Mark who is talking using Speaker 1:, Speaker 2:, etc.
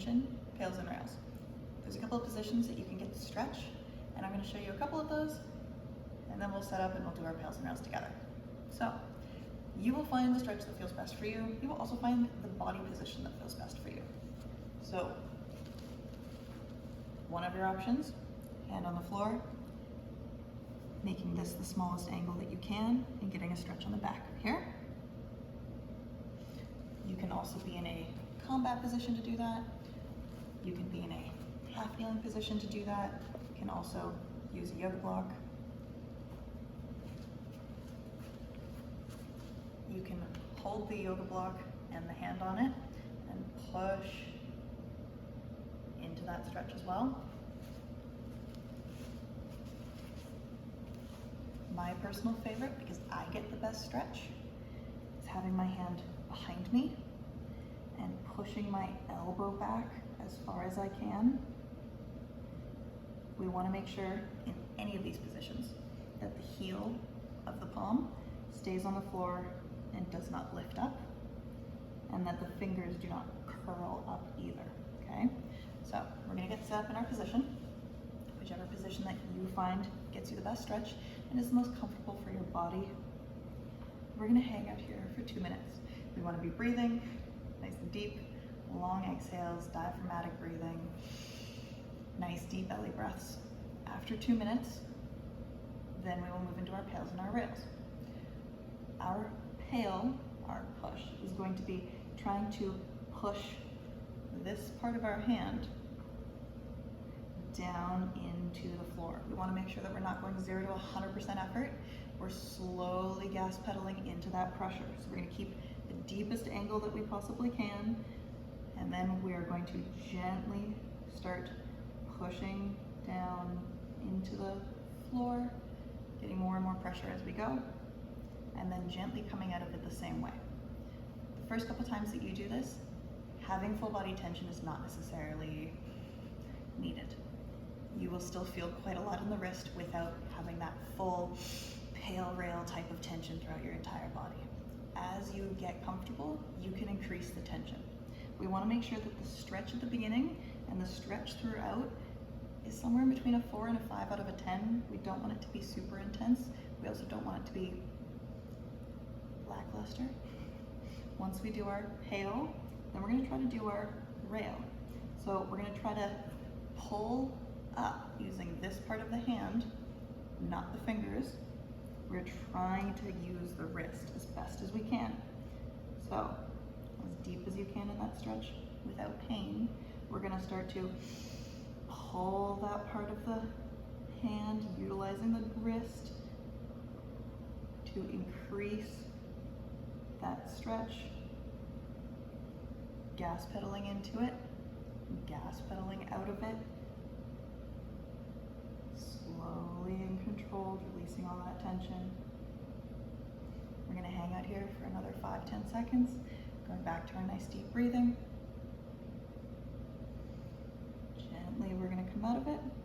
Speaker 1: position, pails and rails. There's a couple of positions that you can get to stretch, and I'm going to show you a couple of those, and then we'll set up and we'll do our pails and rails together. So you will find the stretch that feels best for you. You will also find the body position that feels best for you. So one of your options, hand on the floor, making this the smallest angle that you can and getting a stretch on the back here. You can also be in a combat position to do that. You can be in a half kneeling position to do that. You can also use a yoga block. You can hold the yoga block and the hand on it and push into that stretch as well. My personal favorite, because I get the best stretch, is having my hand behind me and pushing my elbow back as far as I can. We want to make sure in any of these positions that the heel of the palm stays on the floor and does not lift up, and that the fingers do not curl up either, okay? So we're gonna get set up in our position, whichever position that you find gets you the best stretch and is the most comfortable for your body. We're gonna hang out here for 2 minutes. We wanna be breathing nice and deep, long exhales, diaphragmatic breathing, nice deep belly breaths. After 2 minutes, then we will move into our pails and our rails. Our pail, our push, is going to be trying to push this part of our hand down into the floor. We want to make sure that we're not going 0 to 100% effort. We're slowly gas pedaling into that pressure. So we're going to keep the deepest angle that we possibly can, and then we are going to gently start pushing down into the floor, getting more and more pressure as we go, and then gently coming out of it the same way. The first couple times that you do this, having full body tension is not necessarily needed. You will still feel quite a lot in the wrist without having that full pail rail type of tension throughout your entire body. As you get comfortable, you can increase the tension. We want to make sure that the stretch at the beginning and the stretch throughout is somewhere in between a 4 and a 5 out of a 10. We don't want it to be super intense. We also don't want it to be lackluster. Once we do our pail, then we're going to try to do our rail. So we're going to try to pull up using this part of the hand, not the fingers. We're trying to use the wrist as best as we can. So as deep as you can in that stretch without pain, we're going to start to pull that part of the hand, utilizing the wrist to increase that stretch, gas pedaling into it, gas pedaling out of it, slowly and controlled, releasing all that tension. We're going to hang out here for another 5-10 seconds, going back to our nice deep breathing. Gently, we're going to come out of it.